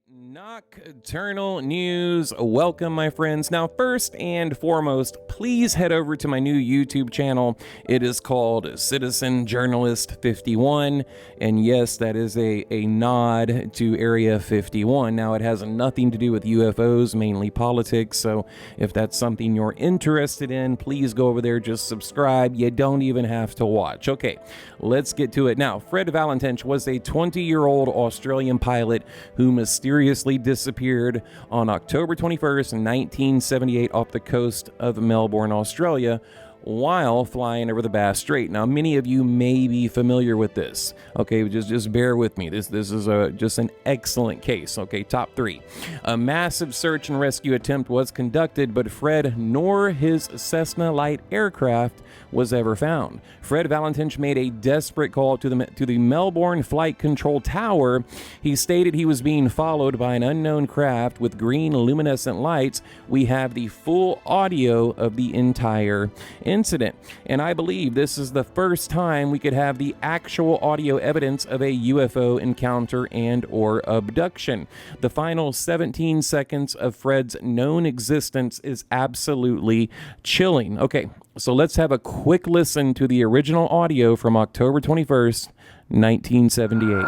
Nocturnal news. Welcome, my friends. Now, first and foremost, please head over to my new YouTube channel. It is called Citizen Journalist 51. And yes, that is a nod to Area 51. Now, it has nothing to do with UFOs, mainly politics. So if that's something you're interested in, please go over there, just subscribe. You don't even have to watch. Okay, let's get to it. Now, Fred Valentich was a 20-year-old Australian pilot who mysteriously disappeared on October 21st, 1978 off the coast of Melbourne, Australia, while flying over the Bass Strait. Now, many of you may be familiar with this. Okay, just bear with me. This is just an excellent case. Okay, top three. A massive search and rescue attempt was conducted, but Fred nor his Cessna light aircraft was ever found. Fred Valentich made a desperate call to the Melbourne Flight Control Tower. He stated he was being followed by an unknown craft with green luminescent lights. We have the full audio of the entire incident, and I believe this is the first time we could have the actual audio evidence of a UFO encounter and or abduction. The final 17 seconds of Fred's known existence is absolutely chilling. Okay, so let's have a quick listen to the original audio from October 21st, 1978.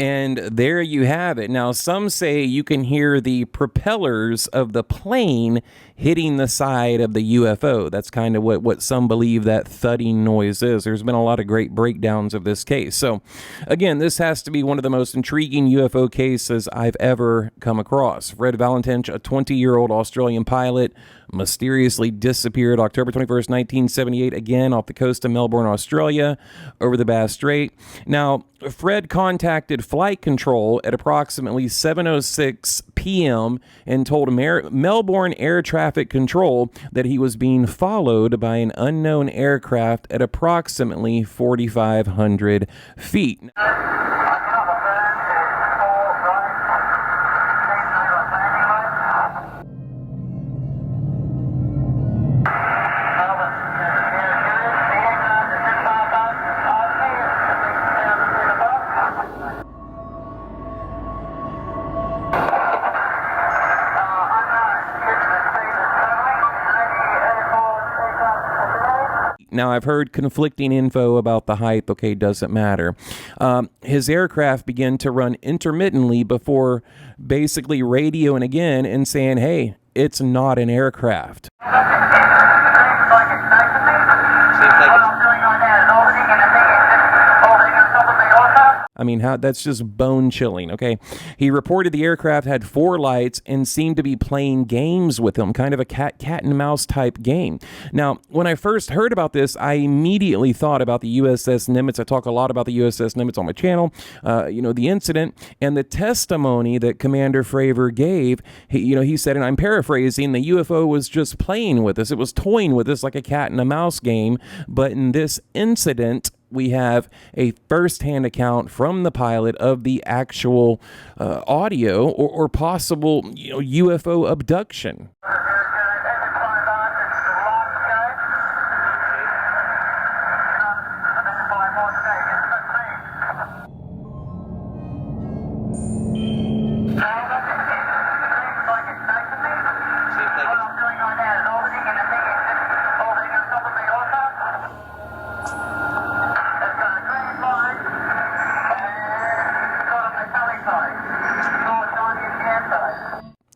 And there you have it. Now, some say you can hear the propellers of the plane hitting the side of the UFO. That's kind of what some believe that thudding noise is. There's been a lot of great breakdowns of this case. So, again, this has to be one of the most intriguing UFO cases I've ever come across. Fred Valentich, a 20-year-old Australian pilot, mysteriously disappeared October 21st, 1978, again off the coast of Melbourne, Australia, over the Bass Strait. Now, Fred contacted flight control at approximately 7:06 p.m. and told Melbourne Air Traffic Control that he was being followed by an unknown aircraft at approximately 4,500 feet. Now, I've heard conflicting info about the height. Okay, doesn't matter. His aircraft began to run intermittently before basically radioing again and saying, hey, it's not an aircraft. I mean, that's just bone-chilling, okay? He reported the aircraft had 4 lights and seemed to be playing games with him, kind of a cat-and-mouse type game. Now, when I first heard about this, I immediately thought about the USS Nimitz. I talk a lot about the USS Nimitz on my channel, the incident and the testimony that Commander Fravor gave. He said, and I'm paraphrasing, the UFO was just playing with us. It was toying with us like a cat-and-a-mouse game, but in this incident, we have a first-hand account from the pilot of the actual audio or possible UFO abduction.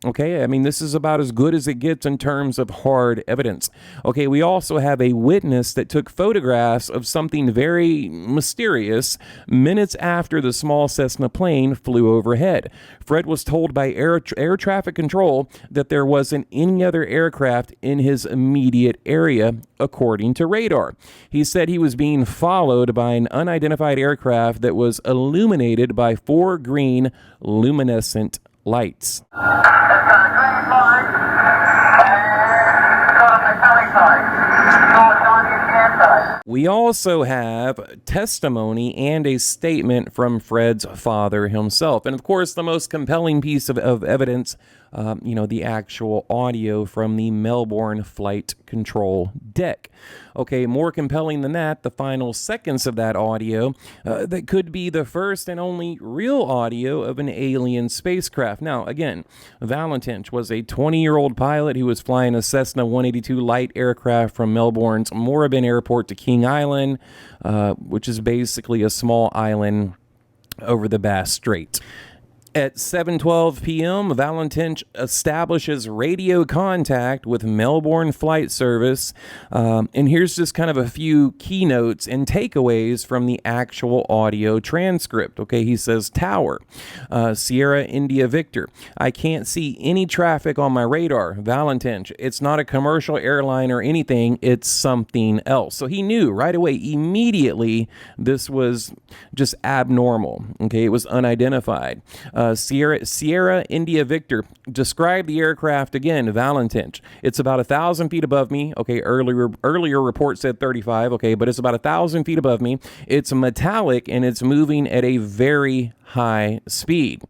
Okay, I mean, this is about as good as it gets in terms of hard evidence. Okay, we also have a witness that took photographs of something very mysterious minutes after the small Cessna plane flew overhead. Fred was told by air traffic control that there wasn't any other aircraft in his immediate area, according to radar. He said he was being followed by an unidentified aircraft that was illuminated by 4 green luminescent lights. It's got a green light and it's got a metallic light. So it's on the inside. We also have testimony and a statement from Fred's father himself. And of course, the most compelling piece of evidence, the actual audio from the Melbourne flight control deck. Okay, more compelling than that, the final seconds of that audio that could be the first and only real audio of an alien spacecraft. Now, again, Valentich was a 20-year-old pilot who was flying a Cessna 182 light aircraft from Melbourne's Moorabbin Airport to King Island, which is basically a small island over the Bass Strait. At 7:12 p.m., Valentich establishes radio contact with Melbourne Flight Service. And here's just kind of a few keynotes and takeaways from the actual audio transcript. Okay, he says, Tower, Sierra India Victor. I can't see any traffic on my radar. Valentich, it's not a commercial airline or anything. It's something else. So he knew right away, immediately, this was just abnormal. Okay, it was unidentified. Sierra India Victor, describe the aircraft again. Valentich, it's about 1,000 feet above me. Okay, earlier report said 35. Okay, but it's about 1,000 feet above me. It's metallic and it's moving at a very high speed.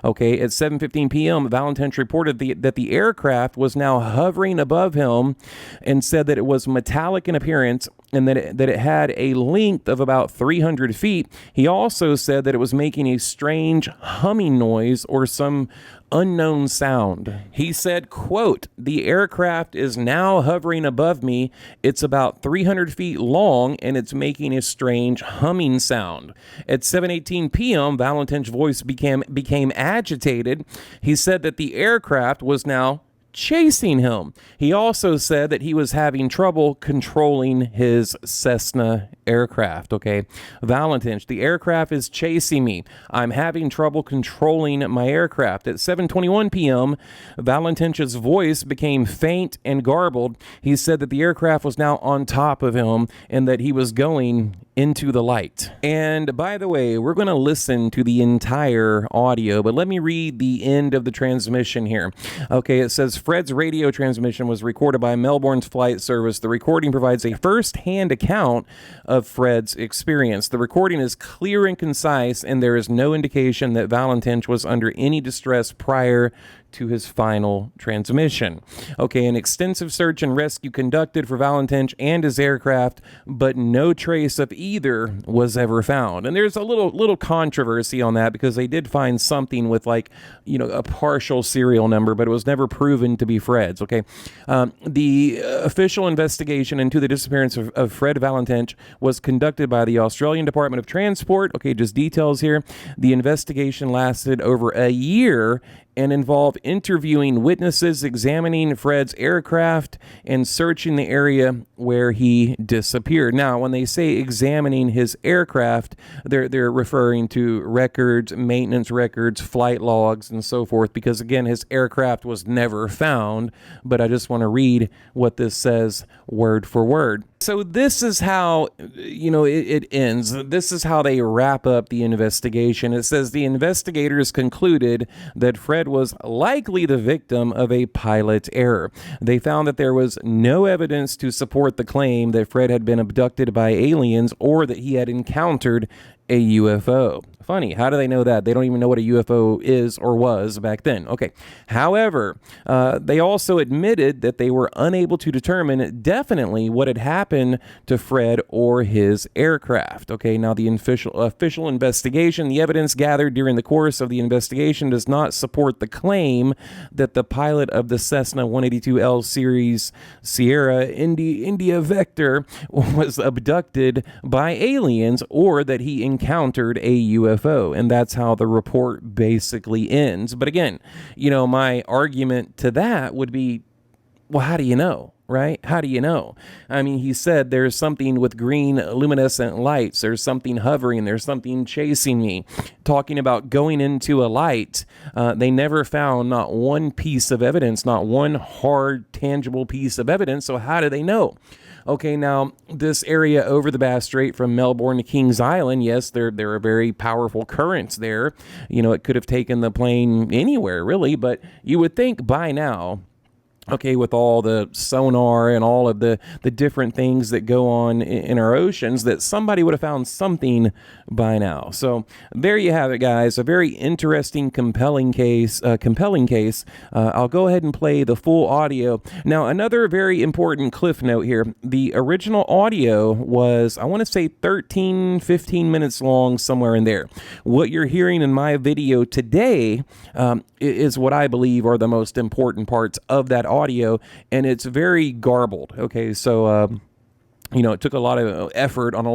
Okay, at 7:15 p.m., Valentich reported that the aircraft was now hovering above him and said that it was metallic in appearance and that it had a length of about 300 feet. He also said that it was making a strange humming noise or some unknown sound. He said, quote, the aircraft is now hovering above me. It's about 300 feet long and it's making a strange humming sound. At 7:18 p.m., Valentich's voice became agitated. He said that the aircraft was now chasing him. He also said that he was having trouble controlling his Cessna aircraft. Okay, Valentich, the aircraft is chasing me. I'm having trouble controlling my aircraft. At 7:21 p.m., Valentich's voice became faint and garbled. He said that the aircraft was now on top of him and that he was going into the light. And by the way, we're going to listen to the entire audio, but let me read the end of the transmission here. Okay, it says, Fred's radio transmission was recorded by Melbourne's Flight Service. The recording provides a first-hand account of Fred's experience. The recording is clear and concise, and there is no indication that Valentich was under any distress prior to his final transmission. Okay, an extensive search and rescue conducted for Valentich and his aircraft, but no trace of either was ever found. And there's a little controversy on that because they did find something with a partial serial number, but it was never proven to be Fred's. Okay, the official investigation into the disappearance of Fred Valentich was conducted by the Australian Department of Transport. Okay, just details here. The investigation lasted over a year and involved interviewing witnesses, examining Fred's aircraft, and searching the area where he disappeared. Now, when they say examining his aircraft, they're referring to records, maintenance records, flight logs, and so forth, because, again, his aircraft was never found. But I just want to read what this says word for word. So this is how, it ends. This is how they wrap up the investigation. It says the investigators concluded that Fred was likely the victim of a pilot error. They found that there was no evidence to support the claim that Fred had been abducted by aliens or that he had encountered a UFO. Funny, how do they know that? They don't even know what a UFO is or was back then. Okay. However, they also admitted that they were unable to determine definitely what had happened to Fred or his aircraft. Okay, now the official investigation, the evidence gathered during the course of the investigation does not support the claim that the pilot of the Cessna 182L series Sierra India Vector was abducted by aliens or that he encountered a UFO. And that's how the report basically ends. But again, my argument to that would be, well, how do you know? right? How do you know? I mean, he said there's something with green luminescent lights. There's something hovering. There's something chasing me. Talking about going into a light, they never found not one piece of evidence, not one hard, tangible piece of evidence. So how do they know? Okay, now this area over the Bass Strait from Melbourne to Kings Island, yes, there are very powerful currents there. You know, it could have taken the plane anywhere, really, but you would think by now, okay, with all the sonar and all of the different things that go on in our oceans, that somebody would have found something by now. So there you have it, guys. A very interesting, compelling case. I'll go ahead and play the full audio. Now, another very important cliff note here. The original audio was, I want to say 13, 15 minutes long, somewhere in there. What you're hearing in my video today is what I believe are the most important parts of that audio, and it's very garbled. Okay, so you know, it took a lot of effort on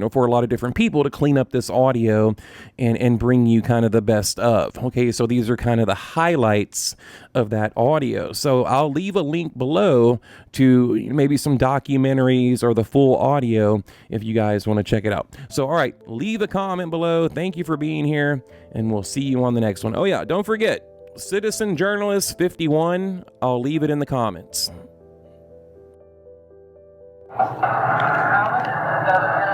for a lot of different people to clean up this audio and bring you kind of the best of. Okay, so these are kind of the highlights of that audio. So I'll leave a link below to maybe some documentaries or the full audio if you guys want to check it out. So, all right, leave a comment below. Thank you for being here, and we'll see you on the next one. Oh yeah, don't forget, Citizen Journalist 51. I'll leave it in the comments. Now, this is